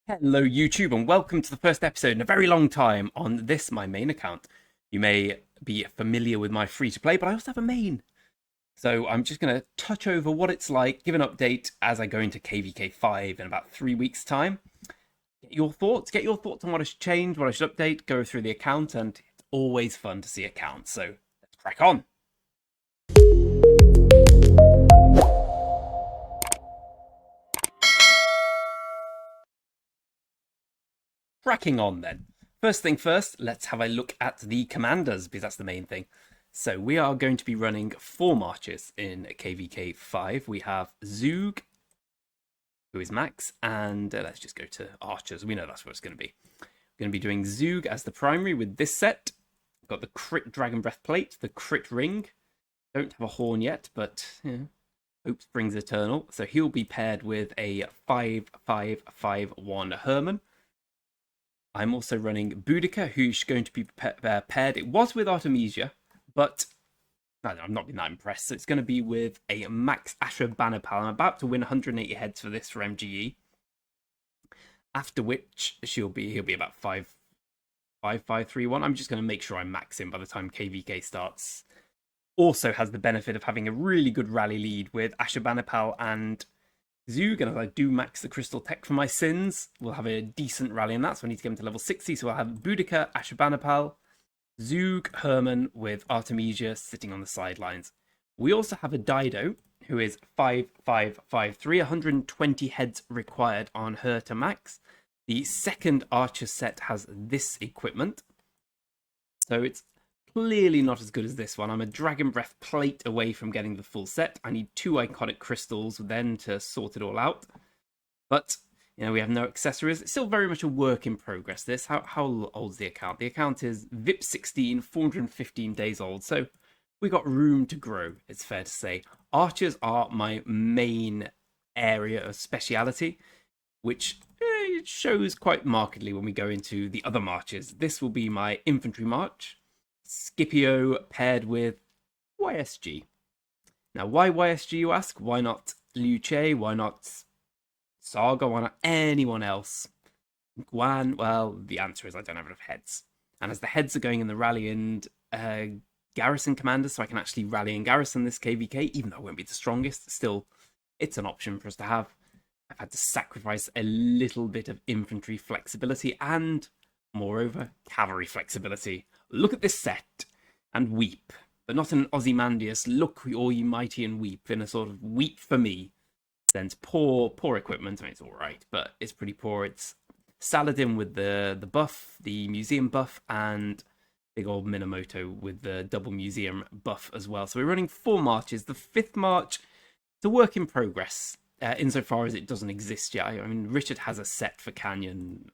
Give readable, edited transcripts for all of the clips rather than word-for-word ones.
Hello YouTube and welcome to the first episode in a very long time on this, my main account. You may be familiar with my free-to-play, but I also have a main. So I'm just going to touch over what it's like, give an update as I go into KVK5 in about 3 weeks' time. Get your thoughts on what has changed, what I should update, go through the account, and it's always fun to see accounts, so let's crack on. Cracking on then. First thing first, let's have a look at the commanders, because that's the main thing. So we are going to be running 4 marches in KVK5. We have Zug, who is max, and let's just go to archers. We know that's what it's going to be. We're going to be doing Zug as the primary with this set. We've got the crit dragon breath plate, the crit ring. Don't have a horn yet, but hope springs eternal. So he'll be paired with a 5-5-5-1 Herman. I'm also running Boudica, who's going to be paired. It was with Artemisia, but I'm not being that impressed. So it's going to be with a max Asher Bannerpal. I'm about to win 180 heads for this for MGE. After which he'll be about 5-5-5-3-1. I'm just going to make sure I max him by the time KVK starts. Also has the benefit of having a really good rally lead with Asher Bannerpal and Zug, and as I do max the crystal tech for my sins, we'll have a decent rally in that, so I need to get him to level 60, so I'll have Boudica, Asher Bannerpal, Zug, Herman, with Artemisia sitting on the sidelines. We also have a Dido, who is 5-5-5-3, 120 heads required on her to max. The second archer set has this equipment, so it's clearly not as good as this one. I'm a Dragon Breath plate away from getting the full set. I need 2 iconic crystals then to sort it all out. But, we have no accessories. It's still very much a work in progress, this. How old's the account? The account is VIP 16, 415 days old. So we got room to grow, it's fair to say. Archers are my main area of speciality, which shows quite markedly when we go into the other marches. This will be my infantry march. Scipio paired with YSG. Now, why YSG, you ask? Why not Luce? Why not Saga? Why not anyone else? Guan? Well, the answer is I don't have enough heads. And as the heads are going in the rally and garrison commanders, so I can actually rally and garrison this KVK, even though I won't be the strongest, still, it's an option for us to have. I've had to sacrifice a little bit of infantry flexibility and, moreover, cavalry flexibility. Look at this set and weep, but not an Ozymandias, look all ye mighty and weep, in a sort of weep for me sense. Poor equipment. I mean, it's all right, but it's pretty poor. It's Saladin with the buff, the museum buff, and big old Minamoto with the double museum buff as well. So we're running 4 marches. The 5th march, it's a work in progress, insofar as it doesn't exist yet. I mean, Richard has a set for Canyon.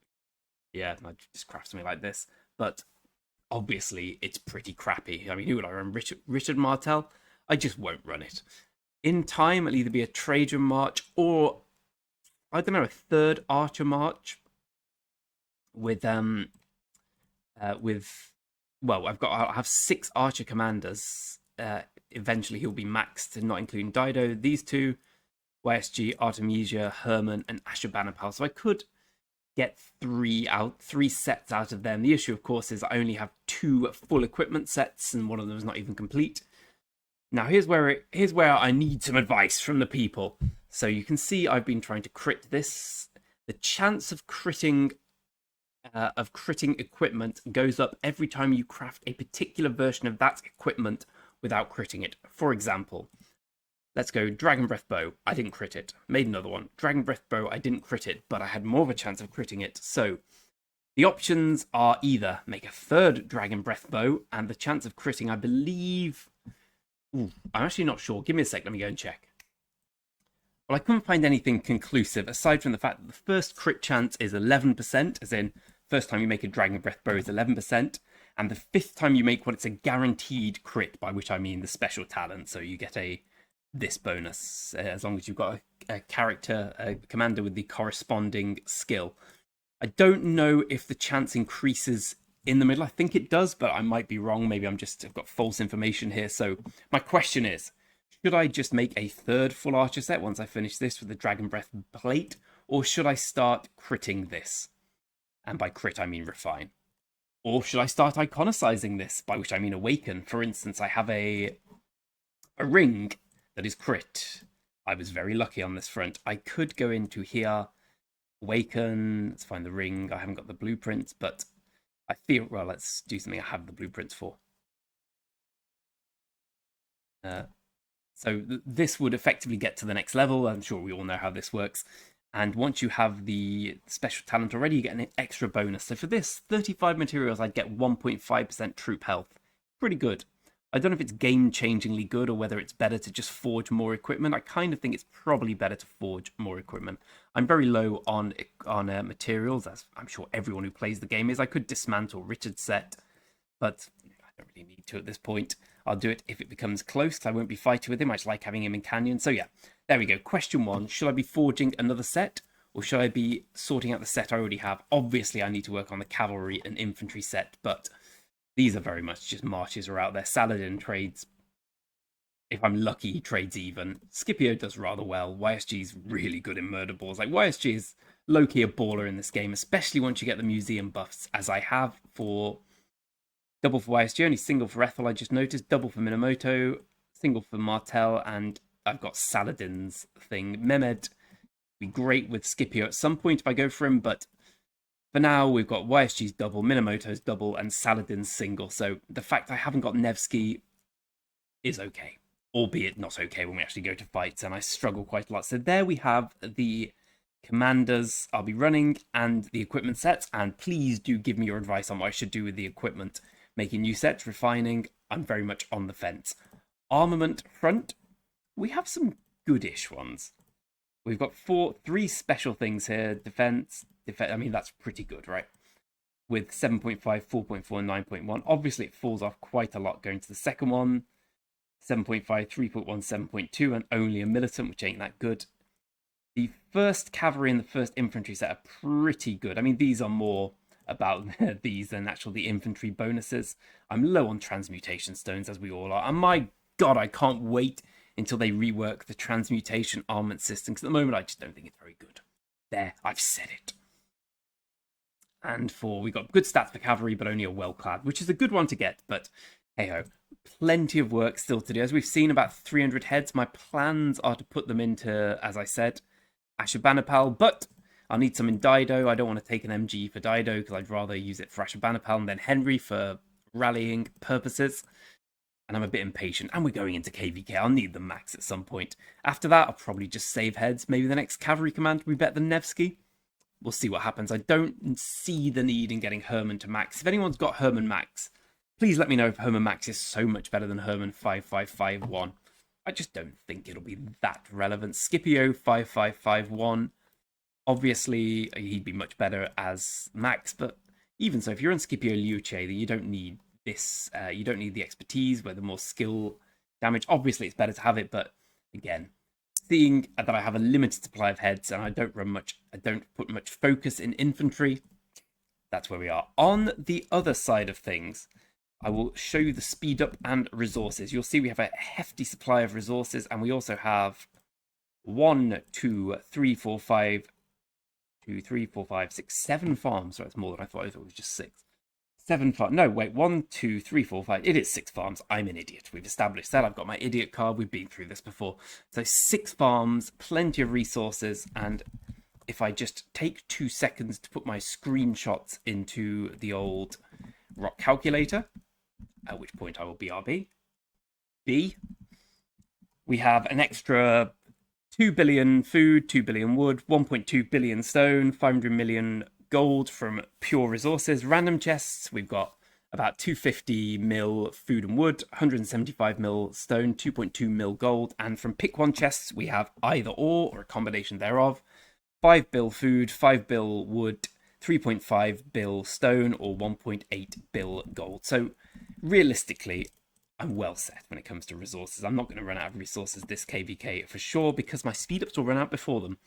Yeah, I just craft something like this, but obviously, it's pretty crappy. I mean, who would I run? Richard Martel? I just won't run it. In time, it'll either be a Trajan March or, I don't know, a 3rd Archer March with I'll have 6 Archer Commanders. Eventually, he'll be maxed, not including Dido. These 2, YSG, Artemisia, Herman, and Asher Bannerpal. So I could get 3 sets out of them. The issue, of course, is I only have 2 full equipment sets, and one of them is not even complete. Now, here's where I need some advice from the people. So you can see I've been trying to crit this. The chance of critting equipment goes up every time you craft a particular version of that equipment without critting it. For example, let's go Dragon Breath Bow. I didn't crit it. Made another one. Dragon Breath Bow, I didn't crit it, but I had more of a chance of critting it. So the options are either make a 3rd Dragon Breath Bow, and the chance of critting, I believe... I'm actually not sure. Give me a sec. Let me go and check. Well, I couldn't find anything conclusive, aside from the fact that the first crit chance is 11%, as in, first time you make a Dragon Breath Bow is 11%, and the 5th time you make one, it's a guaranteed crit, by which I mean the special talent, so you get this bonus, as long as you've got a commander with the corresponding skill. I don't know if the chance increases in the middle. I think it does, but I might be wrong. Maybe I've got false information here. So my question is, should I just make a 3rd full archer set once I finish this with the Dragon Breath plate, Or should I start critting this? And by crit, I mean refine. Or should I start iconicizing this, by which I mean awaken? For instance, I have a ring that is crit. I was very lucky on this front. I could go into here, awaken, let's find the ring. I haven't got the blueprints, but I feel, well, let's do something I have the blueprints for. So this would effectively get to the next level. I'm sure we all know how this works. And once you have the special talent already, you get an extra bonus. So for this, 35 materials, I'd get 1.5% troop health. Pretty good. I don't know if it's game-changingly good or whether it's better to just forge more equipment. I kind of think it's probably better to forge more equipment. I'm very low on materials, as I'm sure everyone who plays the game is. I could dismantle Richard's set, but I don't really need to at this point. I'll do it if it becomes close, because I won't be fighting with him. I just like having him in Canyon. So yeah, there we go. Question 1, should I be forging another set, or should I be sorting out the set I already have? Obviously, I need to work on the cavalry and infantry set, but these are very much just marches are out there. Saladin trades. If I'm lucky, he trades even. Scipio does rather well. YSG's really good in murder balls. Like, YSG is low-key a baller in this game, especially once you get the museum buffs, as I have for... Double for YSG, only single for Ethel, I just noticed. Double for Minamoto, single for Martel, and I've got Saladin's thing. Mehmed would be great with Scipio at some point if I go for him, but for now, we've got YSG's double, Minamoto's double, and Saladin's single. So the fact I haven't got Nevsky is okay, albeit not okay when we actually go to fights, and I struggle quite a lot. So there we have the commanders I'll be running and the equipment sets, and please do give me your advice on what I should do with the equipment. Making new sets, refining, I'm very much on the fence. Armament front, we have some goodish ones. We've got 3 special things here. Defense, I mean, that's pretty good, right? With 7.5, 4.4, and 9.1. Obviously, it falls off quite a lot going to the second one. 7.5, 3.1, 7.2, and only a militant, which ain't that good. The first cavalry and the first infantry set are pretty good. I mean, these are more about these than actually the infantry bonuses. I'm low on transmutation stones, as we all are. And my god, I can't wait until they rework the transmutation armament system, because at the moment I just don't think it's very good. There, I've said it. And we got good stats for cavalry, but only a well-clad, which is a good one to get, but hey-ho. Plenty of work still to do. As we've seen, about 300 heads. My plans are to put them into, as I said, Ashurbanipal, but I'll need some in Dido. I don't want to take an MG for Dido because I'd rather use it for Ashurbanipal and then Henry for rallying purposes. And I'm a bit impatient. And we're going into KVK. I'll need the max at some point. After that, I'll probably just save heads. Maybe the next cavalry command will be better than Nevsky. We'll see what happens. I don't see the need in getting Herman to max. If anyone's got Herman max, please let me know if Herman max is so much better than Herman 5551. I just don't think it'll be that relevant. Scipio 5551. Obviously, he'd be much better as max, but even so, if you're on Scipio Luce, then you don't need this. You don't need the expertise, where the more skill damage. Obviously, it's better to have it, but again, seeing that I have a limited supply of heads and I don't put much focus in infantry, that's where we are. On the other side of things, I will show you the speed up and resources. You'll see we have a hefty supply of resources, and we also have 1, 2, 3, 4, 5, 2, 3, 4, 5, 6, 7 farms. So it's more than I thought. It was just 6. 7 farms. No, wait. 1, 2, 3, 4, 5. It is 6 farms. I'm an idiot. We've established that. I've got my idiot card. We've been through this before. So 6 farms, plenty of resources. And if I just take 2 seconds to put my screenshots into the old rock calculator, at which point I will BRB. B. We have an extra 2 billion food, 2 billion wood, 1.2 billion stone, 500 million gold from pure resources. Random chests, we've got about 250 mil food and wood, 175 mil stone, 2.2 mil gold. And from pick one chests, we have either or a combination thereof. 5 bill food, 5 bill wood, 3.5 bill stone, or 1.8 bill gold. So realistically, I'm well set when it comes to resources. I'm not going to run out of resources this KVK for sure, because my speed ups will run out before them.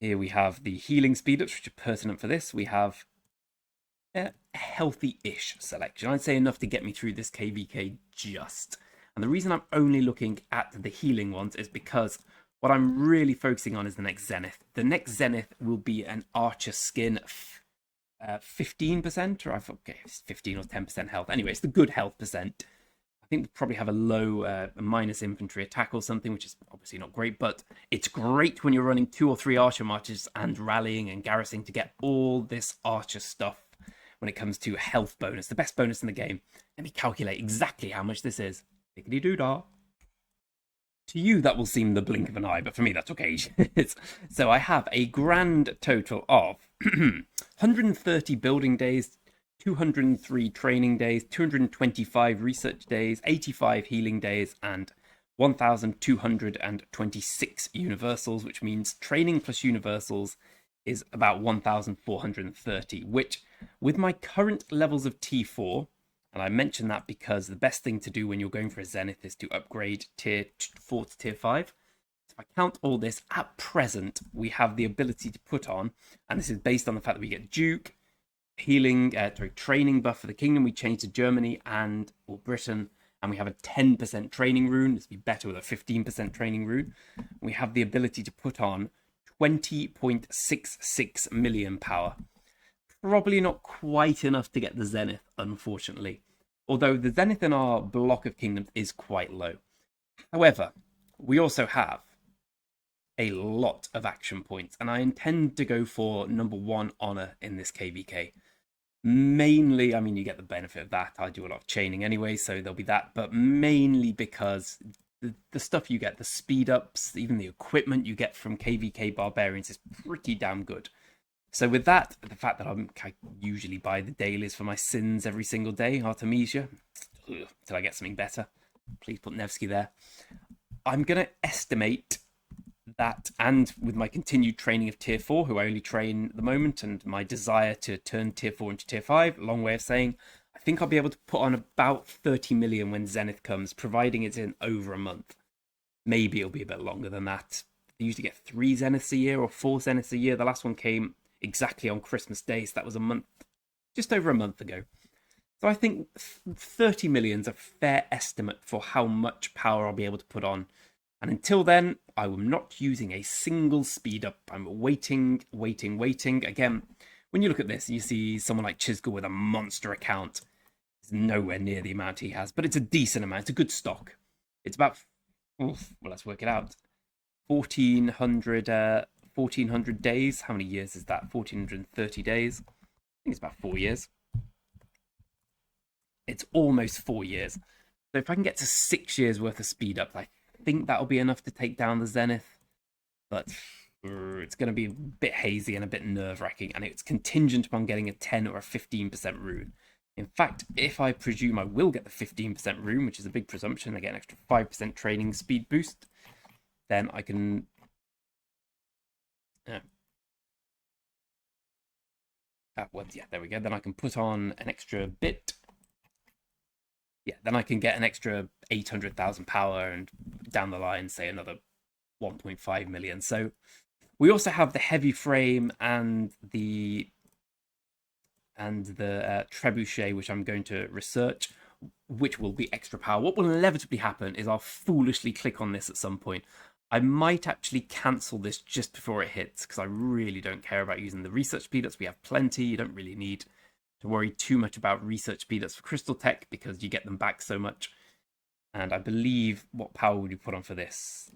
Here we have the healing speed ups, which are pertinent for this. We have a healthy-ish selection. I'd say enough to get me through this KVK just. And the reason I'm only looking at the healing ones is because What I'm really focusing on is the next Zenith. The next Zenith will be an Archer skin, 15%, or I forget, it's 15 or 10% health. Anyway, it's the good health percent. I think we'll probably have a low a minus infantry attack or something, which is obviously not great, but it's great when you're running 2 or 3 Archer marches and rallying and garrisoning to get all this Archer stuff when it comes to health bonus, the best bonus in the game. Let me calculate exactly how much this is. Diggity-doo-dah. To you, that will seem the blink of an eye, but for me, that's okay. So I have a grand total of 130 building days, 203 training days, 225 research days, 85 healing days, and 1,226 universals, which means training plus universals is about 1,430, which, with my current levels of T4, and I mention that because the best thing to do when you're going for a Zenith is to upgrade tier 4 to tier 5. So if I count all this, at present, we have the ability to put on, and this is based on the fact that we get Duke, healing, training buff for the kingdom. We change to Germany or Britain, and we have a 10% training rune. This would be better with a 15% training rune. We have the ability to put on 20.66 million power. Probably not quite enough to get the Zenith, unfortunately. Although the Zenith in our block of kingdoms is quite low. However, we also have a lot of action points, and I intend to go for number 1 honor in this KVK. Mainly, I mean, you get the benefit of that. I do a lot of chaining anyway, so there'll be that, but mainly because the stuff you get, the speed ups, even the equipment you get from KVK Barbarians is pretty damn good. So with that, the fact that I usually buy the dailies for my sins every single day, Artemisia, till I get something better. Please put Nevsky there. I'm going to estimate that, and with my continued training of tier 4, who I only train at the moment, and my desire to turn tier 4 into tier 5, long way of saying, I think I'll be able to put on about 30 million when Zenith comes, providing it's in over a month. Maybe it'll be a bit longer than that. I usually get 3 Zeniths a year or 4 Zeniths a year. The last one came exactly on Christmas Day, so that was a month, just over a month ago. So I think 30 million is a fair estimate for how much power I'll be able to put on. And until then, I am not using a single speed up. I'm waiting. Again, when you look at this, you see someone like Chisgul with a monster account. It's nowhere near the amount he has, but it's a decent amount. It's a good stock. It's about, well, let's work it out. 1,400 days. How many years is that? 1,430 days. I think it's about 4 years. It's almost 4 years. So if I can get to 6 years worth of speed up, I think that'll be enough to take down the Zenith. But it's going to be a bit hazy and a bit nerve-wracking, and it's contingent upon getting a 10 or a 15% rune. In fact, if I presume I will get the 15% rune, which is a big presumption, I get an extra 5% training speed boost, then I can... yeah, there we go. Then I can put on an extra bit. Yeah, then I can get an extra 800,000 power, and down the line, say another 1.5 million. So we also have the heavy frame and the trebuchet, which I'm going to research, which will be extra power. What will inevitably happen is I'll foolishly click on this at some point. I might actually cancel this just before it hits, because I really don't care about using the research speed-ups. We have plenty. You don't really need to worry too much about research speed-ups for Crystal Tech, because you get them back so much. And I believe, what power would you put on for this?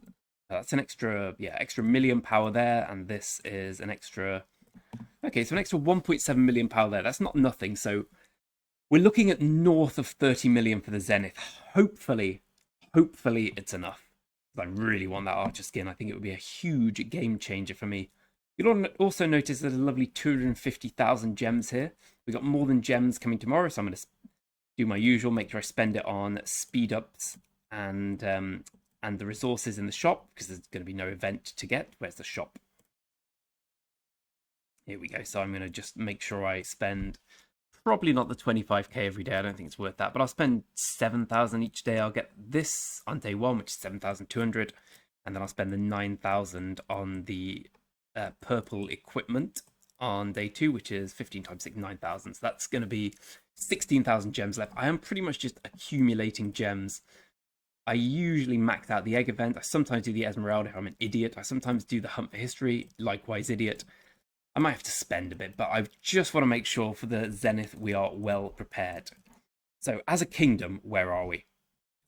That's an extra million power there, and this is an extra... Okay, so an extra 1.7 million power there. That's not nothing, so we're looking at north of 30 million for the Zenith. Hopefully it's enough. I really want that Archer skin. I think it would be a huge game changer for me. You'll also notice there's a lovely 250,000 gems here. We've got more than gems coming tomorrow, so I'm going to do my usual, make sure I spend it on speed ups and the resources in the shop, because there's going to be no event to get. Where's the shop? Here we go. So I'm going to just make sure I spend probably not the 25k every day. I don't think it's worth that, but I'll spend 7,000 each day. I'll get this on day 1, which is 7,200, and then I'll spend the 9,000 on the purple equipment on day 2, which is 15 times 6, 9,000. So that's going to be 16,000 gems left. I am pretty much just accumulating gems. I usually max out the egg event. I sometimes do the Esmeralda if I'm an idiot. I sometimes do the hunt for history, likewise idiot. I might have to spend a bit, but I just want to make sure for the Zenith we are well prepared. So as a kingdom, where are we?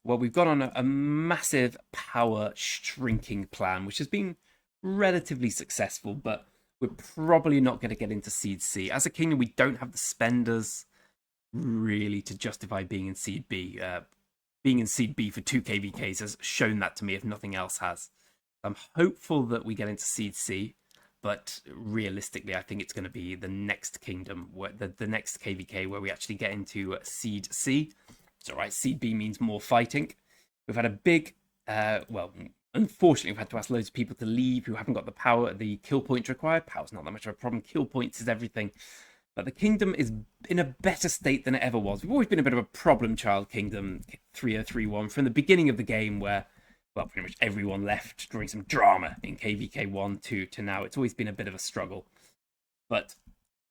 Well, we've gone on a massive power shrinking plan, which has been relatively successful, but we're probably not going to get into Seed C. As a kingdom, we don't have the spenders really to justify being in Seed B. Being in Seed B for 2 KVKs has shown that to me, if nothing else has. I'm hopeful that we get into Seed C, but realistically, I think it's going to be the next kingdom, the next KVK, where we actually get into Seed C. It's all right, Seed B means more fighting. We've had a big, well, unfortunately, we've had to ask loads of people to leave who haven't got the power, the kill points required. Power's not that much of a problem. Kill points is everything. But the kingdom is in a better state than it ever was. We've always been a bit of a problem child kingdom, 3-0-3-1, from the beginning of the game where, well, pretty much everyone left during some drama in KVK1 to now. It's always been a bit of a struggle. But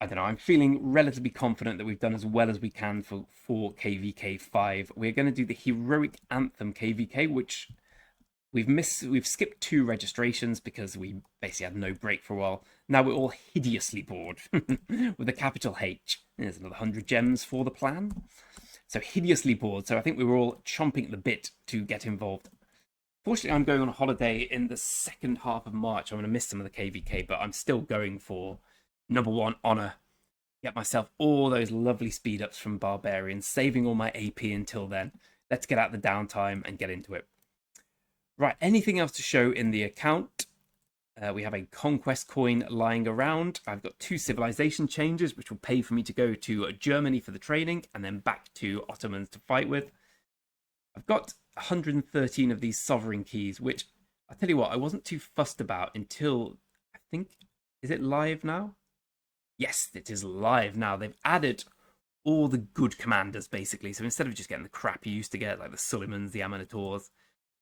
I don't know, I'm feeling relatively confident that we've done as well as we can for KVK5. We're going to do the Heroic Anthem KVK, which we've skipped 2 registrations because we basically had no break for a while. Now we're all hideously bored with a capital H. There's another 100 gems for the plan. So hideously bored. So I think we were all chomping at the bit to get involved. Fortunately, I'm going on a holiday in the second half of March. I'm going to miss some of the KVK, but I'm still going for number 1 honor. Get myself all those lovely speed ups from Barbarians, saving all my AP until then. Let's get out the downtime and get into it. Right, anything else to show in the account? We have a conquest coin lying around. I've got 2 civilization changes, which will pay for me to go to Germany for the training and then back to Ottomans to fight with. I've got 113 of these sovereign keys, which I tell you what, I wasn't too fussed about until I think, is it live now? Yes, it is live now. They've added all the good commanders basically. So instead of just getting the crap you used to get, like the Suleimans, the Amanitors,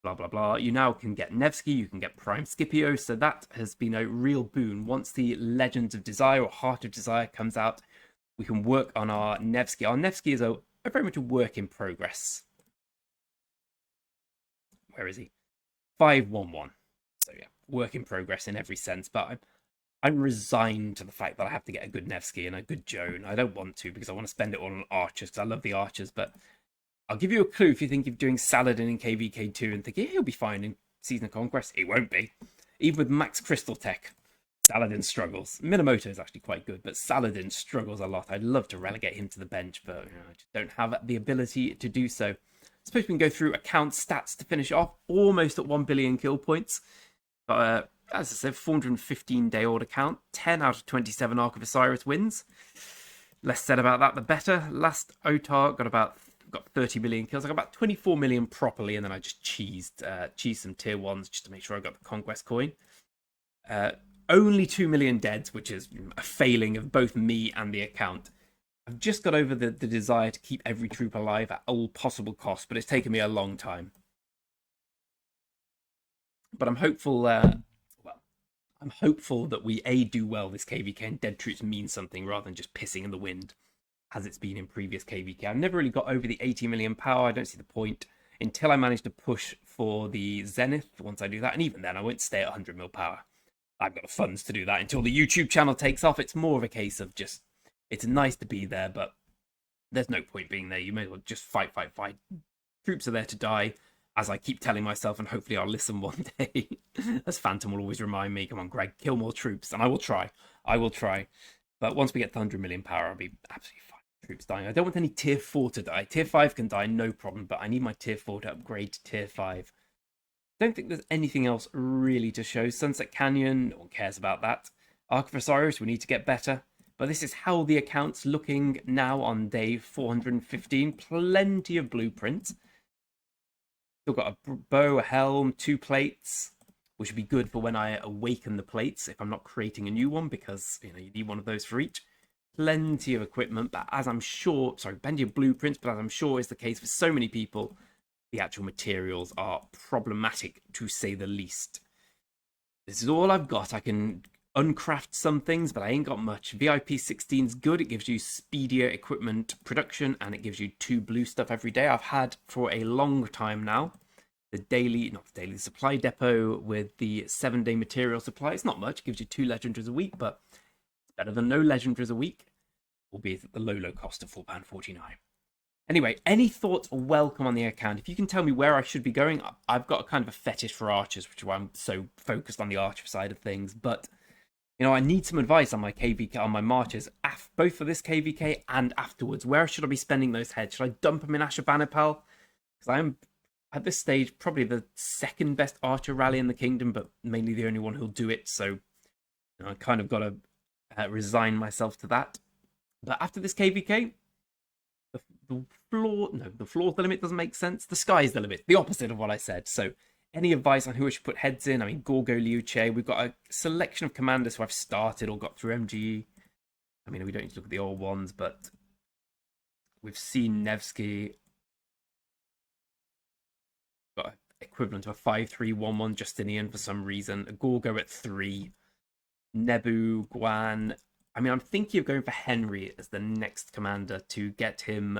blah, blah, blah, you now can get Nevsky, you can get Prime Scipio. So that has been a real boon. Once the Legends of Desire or Heart of Desire comes out, we can work on our Nevsky. Our Nevsky is a very much a work in progress. Where is he? 511. So yeah, work in progress in every sense. But I'm resigned to the fact that I have to get a good Nevsky and a good Joan. I don't want to because I want to spend it all on archers because I love the archers. But I'll give you a clue if you think of doing Saladin in KVK2 and think, yeah, he'll be fine in Season of Conquest. He won't be. Even with max Crystal Tech, Saladin struggles. Minamoto is actually quite good, but Saladin struggles a lot. I'd love to relegate him to the bench, but I just don't have the ability to do so. I suppose we can go through account stats to finish off. Almost at 1 billion kill points. But as I said, 415-day order count. 10 out of 27 Ark of Osiris wins. Less said about that, the better. Last OTAR got 30 million kills. I got about 24 million properly, and then I just cheesed some tier 1s just to make sure I got the conquest coin. Only 2 million deads, which is a failing of both me and the account. I've just got over the desire to keep every troop alive at all possible costs, but it's taken me a long time. But I'm hopeful. I'm hopeful that we do well this KVK and dead troops mean something rather than just pissing in the wind, as it's been in previous KVK. I've never really got over the 80 million power. I don't see the point until I manage to push for the Zenith. Once I do that, and even then, I won't stay at 100 mil power. I've got the funds to do that until the YouTube channel takes off. It's more of a case of just, it's nice to be there, but there's no point being there. You may as well just fight. Troops are there to die, as I keep telling myself, and hopefully I'll listen one day. As Phantom will always remind me, come on, Greg, kill more troops. And I will try. But once we get to 100 million power, I'll be absolutely fine. Troops dying. I don't want any tier 4 to die. Tier 5 can die, no problem, but I need my tier 4 to upgrade to tier 5. Don't think there's anything else really to show. Sunset Canyon, no one cares about that. Ark of Osiris, we need to get better. But this is how the account's looking now on day 415. Plenty of blueprints. Still got a bow, a helm, 2 plates, which would be good for when I awaken the plates if I'm not creating a new one, because you need one of those for each. Plenty of equipment, but as I'm sure, plenty of blueprints, but as I'm sure is the case for so many people, the actual materials are problematic, to say the least. This is all I've got. I can uncraft some things, but I ain't got much. VIP 16 is good. It gives you speedier equipment production, and it gives you 2 blue stuff every day. I've had for a long time now. the supply depot with the 7-day material supply. It's not much, it gives you 2 legendaries a week, but it's better than no legendaries a week, albeit at the low cost of £4.49. Anyway, any thoughts are welcome on the account. If you can tell me where I should be going, I've got a kind of a fetish for archers, which is why I'm so focused on the archer side of things. But, you know, I need some advice on my KVK, on my marches, both for this KVK and afterwards. Where should I be spending those heads? Should I dump them in Ashurbanipal? Because I am, at this stage, probably the second best archer rally in the kingdom, but mainly the only one who'll do it. So, you know, I kind of got to resign myself to that. But after this KVK, the floor's the limit doesn't make sense. The sky's the limit, the opposite of what I said. So any advice on who I should put heads in? I mean, Gorgo, Liu Che, we've got a selection of commanders who I've started or got through MGE. I mean, we don't need to look at the old ones, but we've seen Nevsky got equivalent to a 5-3-1-1 Justinian for some reason. A Gorgo at 3. Nebu, Guan. I mean, I'm thinking of going for Henry as the next commander to get him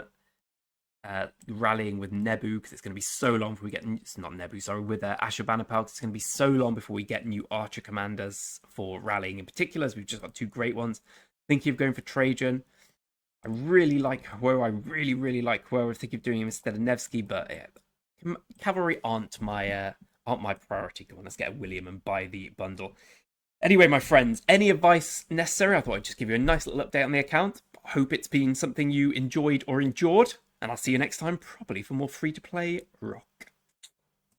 rallying with Nebu, because it's going to be so long before we get... It's not Nebu, sorry, with Ashurbanipal, because it's going to be so long before we get new archer commanders for rallying in particular, as we've just got 2 great ones. Thinking of going for Trajan. I really like Huo. I really like Huo. I was thinking of doing him instead of Nevsky, but cavalry aren't my priority. Come on, let's get a William and buy the bundle. Anyway, my friends, any advice necessary? I thought I'd just give you a nice little update on the account. Hope it's been something you enjoyed or endured. And I'll see you next time, probably for more free-to-play rock.